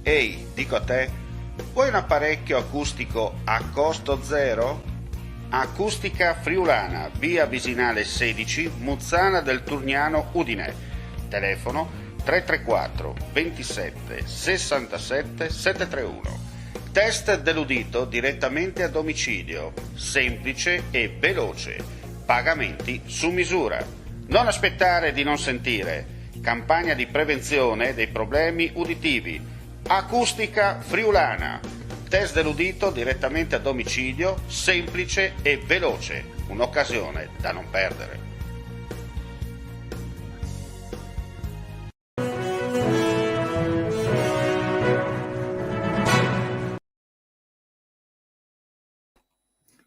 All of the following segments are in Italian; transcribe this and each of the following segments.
Ehi, dico a te, vuoi un apparecchio acustico a costo zero? Acustica Friulana, via Visinale 16, Muzzana del Turniano, Udine. Telefono 334 27 67 731. Test dell'udito direttamente a domicilio, semplice e veloce. Pagamenti su misura. Non aspettare di non sentire. Campagna di prevenzione dei problemi uditivi. Acustica Friulana. Test dell'udito direttamente a domicilio, semplice e veloce. Un'occasione da non perdere.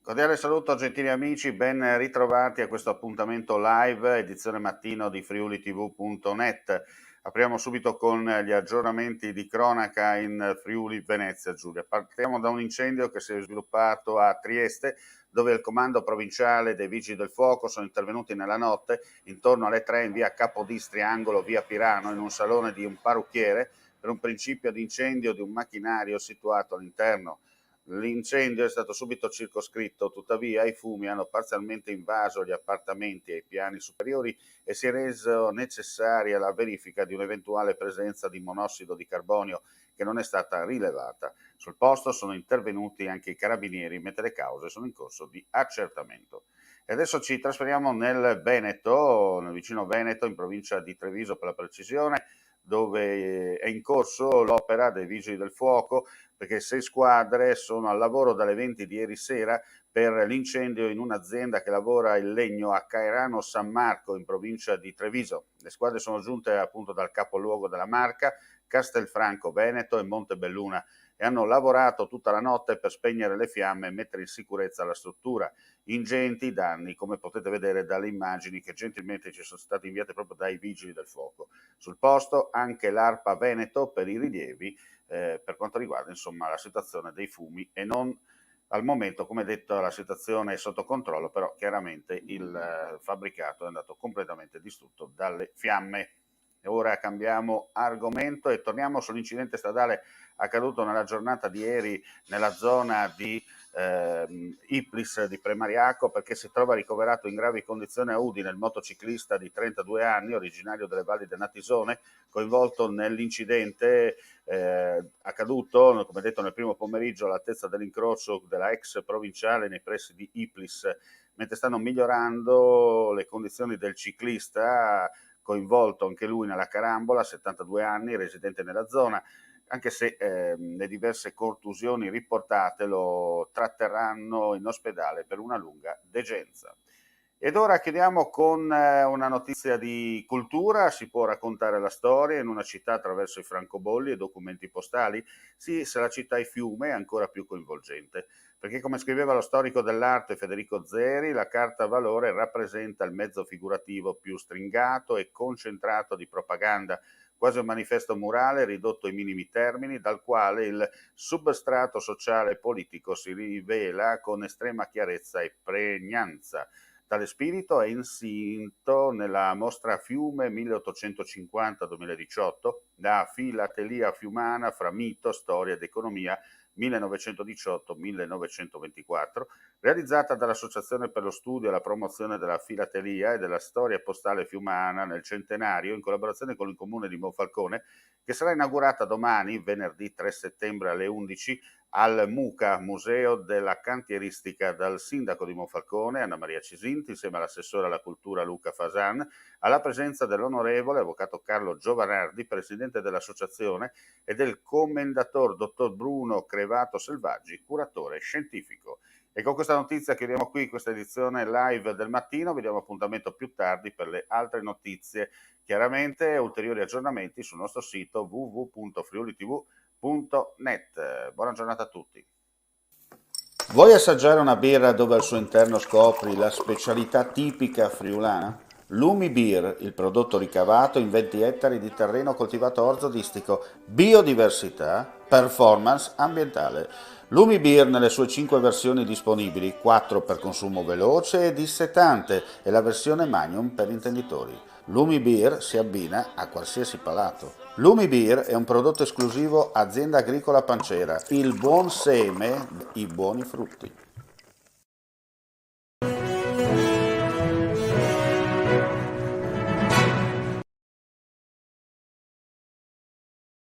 Cordiale saluto gentili amici, ben ritrovati a questo appuntamento live, edizione mattino di friulitv.net. Apriamo subito con gli aggiornamenti di cronaca in Friuli Venezia Giulia. Partiamo da un incendio che si è sviluppato a Trieste, dove il comando provinciale dei Vigili del Fuoco sono intervenuti nella notte intorno alle 3 in via Capodistria, angolo via Pirano, in un salone di un parrucchiere per un principio di incendio di un macchinario situato all'interno. L'incendio è stato subito circoscritto, tuttavia i fumi hanno parzialmente invaso gli appartamenti ai piani superiori e si è reso necessaria la verifica di un'eventuale presenza di monossido di carbonio che non è stata rilevata. Sul posto sono intervenuti anche i carabinieri, mentre le cause sono in corso di accertamento. E adesso ci trasferiamo nel Veneto, nel vicino Veneto, in provincia di Treviso per la precisione, dove è in corso l'opera dei Vigili del Fuoco, perché 6 squadre sono al lavoro dalle 20 di ieri sera per l'incendio in un'azienda che lavora il legno a Caerano San Marco, in provincia di Treviso. Le squadre sono giunte appunto dal capoluogo della Marca, Castelfranco Veneto e Montebelluna, e hanno lavorato tutta la notte per spegnere le fiamme e mettere in sicurezza la struttura. Ingenti danni, come potete vedere dalle immagini che gentilmente ci sono state inviate proprio dai Vigili del Fuoco. Sul posto anche l'ARPA Veneto per i rilievi per quanto riguarda insomma la situazione dei fumi, e non al momento, come detto, la situazione è sotto controllo, però chiaramente il fabbricato è andato completamente distrutto dalle fiamme. E ora cambiamo argomento e torniamo sull'incidente stradale accaduto nella giornata di ieri nella zona di Iplis di Premariaco, perché si trova ricoverato in gravi condizioni a Udine il motociclista di 32 anni, originario delle valli del Natisone, coinvolto nell'incidente accaduto, come detto, nel primo pomeriggio all'altezza dell'incrocio della ex provinciale nei pressi di Iplis, mentre stanno migliorando le condizioni del ciclista coinvolto anche lui nella carambola, 72 anni, residente nella zona, anche se le diverse contusioni riportate lo tratterranno in ospedale per una lunga degenza. Ed ora chiudiamo con una notizia di cultura. Si può raccontare la storia in una città attraverso i francobolli e documenti postali? Sì, se la città è fiume è ancora più coinvolgente, perché come scriveva lo storico dell'arte Federico Zeri, la carta valore rappresenta il mezzo figurativo più stringato e concentrato di propaganda, quasi un manifesto murale ridotto ai minimi termini, dal quale il substrato sociale e politico si rivela con estrema chiarezza e pregnanza. Tale spirito è insinto nella mostra Fiume 1850-2018, da filatelia fiumana fra mito, storia ed economia 1918-1924, realizzata dall'Associazione per lo studio e la promozione della filatelia e della storia postale fiumana nel centenario, in collaborazione con il comune di Monfalcone, che sarà inaugurata domani, venerdì 3 settembre alle 11, al MUCA, Museo della Cantieristica, dal sindaco di Monfalcone, Anna Maria Cisinti, insieme all'assessore alla cultura Luca Fasan, alla presenza dell'onorevole avvocato Carlo Giovanardi, presidente dell'associazione, e del commendator dottor Bruno Crevato Selvaggi, curatore scientifico. E con questa notizia chiudiamo qui questa edizione live del mattino. Vi diamo appuntamento più tardi per le altre notizie, chiaramente ulteriori aggiornamenti sul nostro sito www.friulitv.net. Buona giornata a tutti. Vuoi assaggiare una birra dove al suo interno scopri la specialità tipica friulana? Lumi Beer, il prodotto ricavato in 20 ettari di terreno coltivato orzodistico, biodiversità, performance ambientale. Lumi Beer nelle sue 5 versioni disponibili, 4 per consumo veloce e dissetante e la versione Magnum per intenditori. Lumi Beer si abbina a qualsiasi palato. Lumi Beer è un prodotto esclusivo Azienda Agricola Pancera, il buon seme, i buoni frutti.